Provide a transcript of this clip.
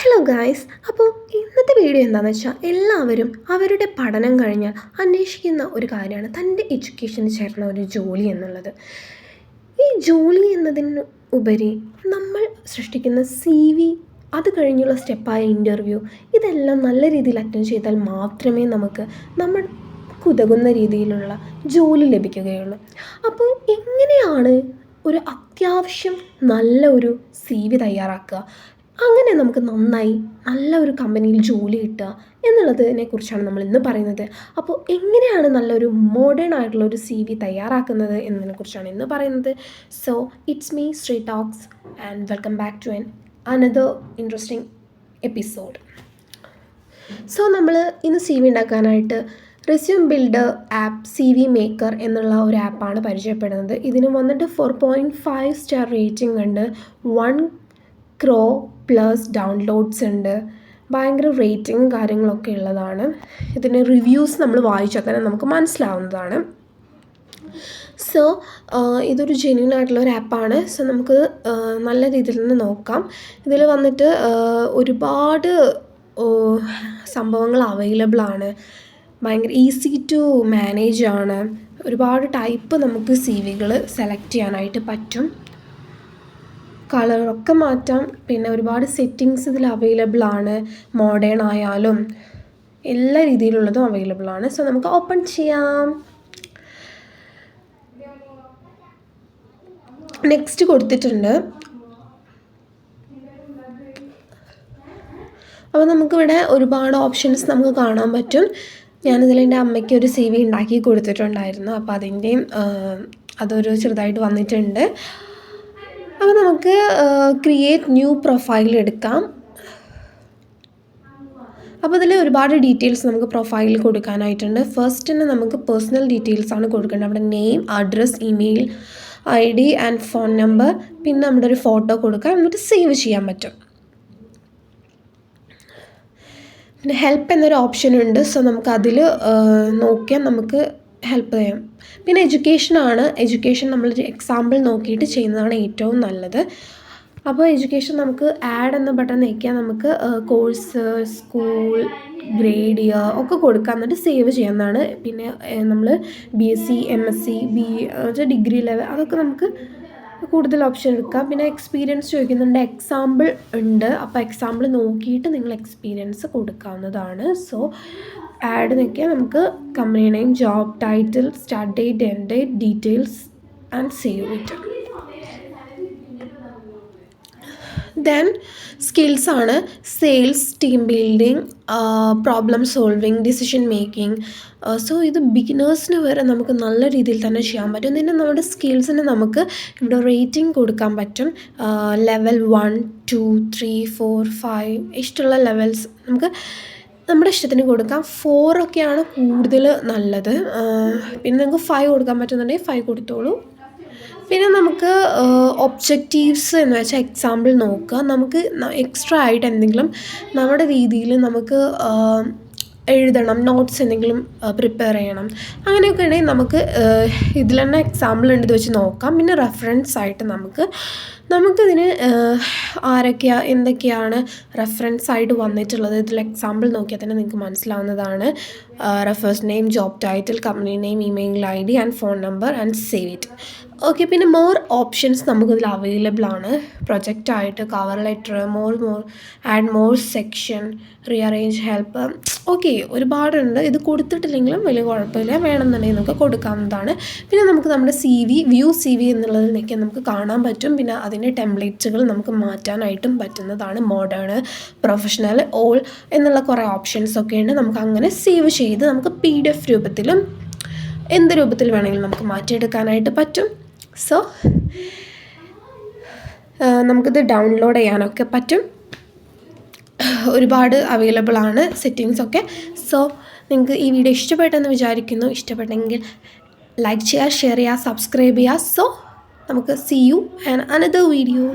Hello guys. അപ്പോൾ ഇന്നത്തെ video എന്താണെന്ന് വെച്ചാൽ എല്ലാവരും അവരുടെ പഠനം കഴിഞ്ഞാൽ അന്വേഷിക്കുന്ന ഒരു കാര്യമാണ് തൻ്റെ എഡ്യൂക്കേഷന് ചേർന്ന ഒരു ജോലി എന്നുള്ളത്. ഈ ജോലി എന്നതിന് ഉപരി നമ്മൾ സൃഷ്ടിക്കുന്ന CV, അത് കഴിഞ്ഞുള്ള സ്റ്റെപ്പായ ഇൻ്റർവ്യൂ, ഇതെല്ലാം നല്ല രീതിയിൽ അറ്റൻഡ് ചെയ്താൽ മാത്രമേ നമുക്കുതകുന്ന രീതിയിലുള്ള ജോലി ലഭിക്കുകയുള്ളൂ. അപ്പോൾ എങ്ങനെയാണ് ഒരു അത്യാവശ്യം നല്ല ഒരു CV തയ്യാറാക്കുക, അങ്ങനെ നമുക്ക് നന്നായി നല്ല ഒരു കമ്പനിയിൽ ജോലി കിട്ടുക എന്നുള്ളതിനെ കുറിച്ചാണ് നമ്മൾ ഇന്ന് പറയുന്നത്. അപ്പോൾ എങ്ങനെയാണ് നല്ലൊരു മോഡേൺ ആയിട്ടുള്ള ഒരു CV തയ്യാറാക്കുന്നത് എന്നതിനെക്കുറിച്ചാണ് ഇന്ന് പറയുന്നത്. So it's me Sree talks and welcome back to another interesting episode. So നമ്മൾ ഇന്ന് CV ഉണ്ടാക്കാനായിട്ട് resume builder app CV maker എന്നുള്ള ഒരു ആപ്പാണ് പരിചയപ്പെടുന്നത്. ഇതിന് വന്നിട്ട് 4.5 സ്റ്റാർ റേറ്റിംഗ് ഉണ്ട്, 1 crore പ്ലസ് ഡൗൺലോഡ്സ് ഉണ്ട്, ഭയങ്കര റേറ്റിംഗ് കാര്യങ്ങളൊക്കെ ഉള്ളതാണ്. ഇതിൻ്റെ റിവ്യൂസ് നമ്മൾ വായിച്ചാൽ തന്നെ നമുക്ക് മനസ്സിലാവുന്നതാണ്. സോ ഇതൊരു ജെന്യൂൻ ആയിട്ടുള്ള ഒരു ആപ്പാണ്. സോ നമുക്ക് നല്ല രീതിയിൽ തന്നെ നോക്കാം. ഇതിൽ വന്നിട്ട് ഒരുപാട് സംഭവങ്ങൾ അവൈലബിൾ ആണ്, ഭയങ്കര ഈസി ടു മാനേജ് ആണ്. ഒരുപാട് ടൈപ്പ് നമുക്ക് CVകൾ സെലക്ട് ചെയ്യാനായിട്ട് പറ്റും, കളറൊക്കെ മാറ്റാം. പിന്നെ ഒരുപാട് സെറ്റിങ്സ് ഇതിൽ അവൈലബിൾ ആണ്, മോഡേൺ ആയാലും എല്ലാ രീതിയിലുള്ളതും അവൈലബിൾ ആണ്. സോ നമുക്ക് ഓപ്പൺ ചെയ്യാം. നെക്സ്റ്റ് കൊടുത്തിട്ടുണ്ട്. അപ്പോൾ നമുക്കിവിടെ ഒരുപാട് ഓപ്ഷൻസ് നമുക്ക് കാണാൻ പറ്റും. ഞാനിതിൽ എൻ്റെ അമ്മയ്ക്ക് ഒരു CV ഉണ്ടാക്കി കൊടുത്തിട്ടുണ്ടായിരുന്നു, അപ്പോൾ അതിൻ്റെയും അതൊരു ചെറുതായിട്ട് വന്നിട്ടുണ്ട്. അപ്പോൾ നമുക്ക് ക്രിയേറ്റ് ന്യൂ പ്രൊഫൈൽ എടുക്കാം. അപ്പോൾ ഇതിൽ ഒരുപാട് ഡീറ്റെയിൽസ് നമുക്ക് പ്രൊഫൈലിൽ കൊടുക്കാനായിട്ടുണ്ട്. ഫസ്റ്റ് തന്നെ നമുക്ക് പേഴ്സണൽ ഡീറ്റെയിൽസ് ആണ് കൊടുക്കേണ്ടത്. നമ്മുടെ name, address, email ID and phone number, പിന്നെ നമ്മുടെ ഒരു ഫോട്ടോ കൊടുക്കാം, എന്നിട്ട് സേവ് ചെയ്യാൻ പറ്റും. പിന്നെ ഹെൽപ്പ് എന്നൊരു ഓപ്ഷൻ ഉണ്ട്. സോ നമുക്ക് അതിൽ നോക്കിയാൽ നമുക്ക് ഹെൽപ്പ് ചെയ്യാം. പിന്നെ എഡ്യൂക്കേഷൻ നമ്മളൊരു എക്സാമ്പിൾ നോക്കിയിട്ട് ചെയ്യുന്നതാണ് ഏറ്റവും നല്ലത്. അപ്പോൾ എഡ്യൂക്കേഷൻ നമുക്ക് ആഡ് എന്ന ബട്ടൺ ഞെക്കിയാൽ നമുക്ക് കോഴ്സ്, സ്കൂൾ, ഗ്രേഡ് ഇയർ ഒക്കെ കൊടുക്കാം, എന്നിട്ട് സേവ് ചെയ്യുന്നതാണ്. പിന്നെ നമ്മൾ BSc, MSc, BE degree level, അതൊക്കെ നമുക്ക് കൂടുതൽ ഓപ്ഷൻ എടുക്കാം. പിന്നെ എക്സ്പീരിയൻസ് ചോദിക്കുന്നുണ്ട്, എക്സാമ്പിൾ ഉണ്ട്. അപ്പോൾ എക്സാമ്പിൾ നോക്കിയിട്ട് നിങ്ങൾ എക്സ്പീരിയൻസ് കൊടുക്കാവുന്നതാണ്. സോ ആഡ് നോക്കിയാൽ നമുക്ക് company name, job title, start date, end date, details and save it. Then skills ആണ് sales, team building, problem solving, decision making. So ഇത് ബിഗിനേഴ്സിന് വരെ നമുക്ക് നല്ല രീതിയിൽ തന്നെ ചെയ്യാൻ പറ്റും. പിന്നെ നമ്മുടെ സ്കിൽസിന് നമുക്ക് ഇവിടെ റേറ്റിംഗ് കൊടുക്കാൻ പറ്റും. ലെവൽ 1, 2, 3, 4, 5 ഇഷ്ടമുള്ള ലെവൽസ് നമുക്ക് നമ്മുടെ ഇഷ്ടത്തിന് കൊടുക്കാം. 4 ഒക്കെയാണ് കൂടുതൽ നല്ലത്. പിന്നെ നിങ്ങൾക്ക് 5 കൊടുക്കാൻ പറ്റുന്നുണ്ടെങ്കിൽ 5 കൊടുത്തോളൂ. പിന്നെ നമുക്ക് ഒബ്ജക്റ്റീവ്സ് എന്ന് വെച്ചാൽ എക്സാമ്പിൾ നോക്കുക. നമുക്ക് എക്സ്ട്രാ ആയിട്ട് എന്തെങ്കിലും നമ്മുടെ രീതിയിൽ നമുക്ക് എഴുതണം, നോട്ട്സ് എന്തെങ്കിലും പ്രിപ്പയർ ചെയ്യണം, അങ്ങനെയൊക്കെ ഉണ്ടെങ്കിൽ നമുക്ക് ഇതിൽ തന്നെ എക്സാമ്പിൾ ഉണ്ട്, ഇത് വെച്ച് നോക്കാം. പിന്നെ റെഫറൻസ് ആയിട്ട് നമുക്കിതിന് എന്തൊക്കെയാണ് റെഫറൻസ് ആയിട്ട് വന്നിട്ടുള്ളത് ഇതിൽ എക്സാമ്പിൾ നോക്കിയാൽ തന്നെ നിങ്ങൾക്ക് മനസ്സിലാവുന്നതാണ്. Referee's name, job title, company name, email ID and phone number and save it. Okay. പിന്നെ മോർ ഓപ്ഷൻസ് നമുക്കിതിൽ അവൈലബിൾ ആണ്. പ്രൊജക്റ്റ് ആയിട്ട് cover letter, add more section, rearrange, help. Okay, ഒരുപാടുണ്ട്. ഇത് കൊടുത്തിട്ടില്ലെങ്കിലും വലിയ കുഴപ്പമില്ല, വേണമെന്നുണ്ടെങ്കിൽ നമുക്ക് കൊടുക്കാവുന്നതാണ്. പിന്നെ നമുക്ക് നമ്മുടെ വ്യൂ CV എന്നുള്ളതിനൊക്കെ നമുക്ക് കാണാൻ പറ്റും. പിന്നെ അതിൻ്റെ ടെംപ്ലേറ്റ്സുകൾ നമുക്ക് മാറ്റാനായിട്ടും പറ്റുന്നതാണ്. മോഡേൺ, പ്രൊഫഷണൽ, ഓൾ എന്നുള്ള കുറേ ഓപ്ഷൻസ് ഒക്കെ ഉണ്ട്. നമുക്ക് അങ്ങനെ സേവ് ചെയ്ത് നമുക്ക് PDF രൂപത്തിലും എന്ത് രൂപത്തിൽ വേണമെങ്കിലും നമുക്ക് മാറ്റിയെടുക്കാനായിട്ട് പറ്റും. സോ നമുക്കിത് ഡൗൺലോഡ് ചെയ്യാനൊക്കെ പറ്റും. ഒരുപാട് അവൈലബിൾ ആണ് സെറ്റിങ്സൊക്കെ. സോ നിങ്ങൾക്ക് ഈ വീഡിയോ ഇഷ്ടപ്പെട്ടെന്ന് വിചാരിക്കുന്നു. ഇഷ്ടപ്പെട്ടെങ്കിൽ ലൈക്ക് ചെയ്യുക, ഷെയർ ചെയ്യുക, സബ്സ്ക്രൈബ് ചെയ്യുക. സോ നമുക്ക് see you in another video.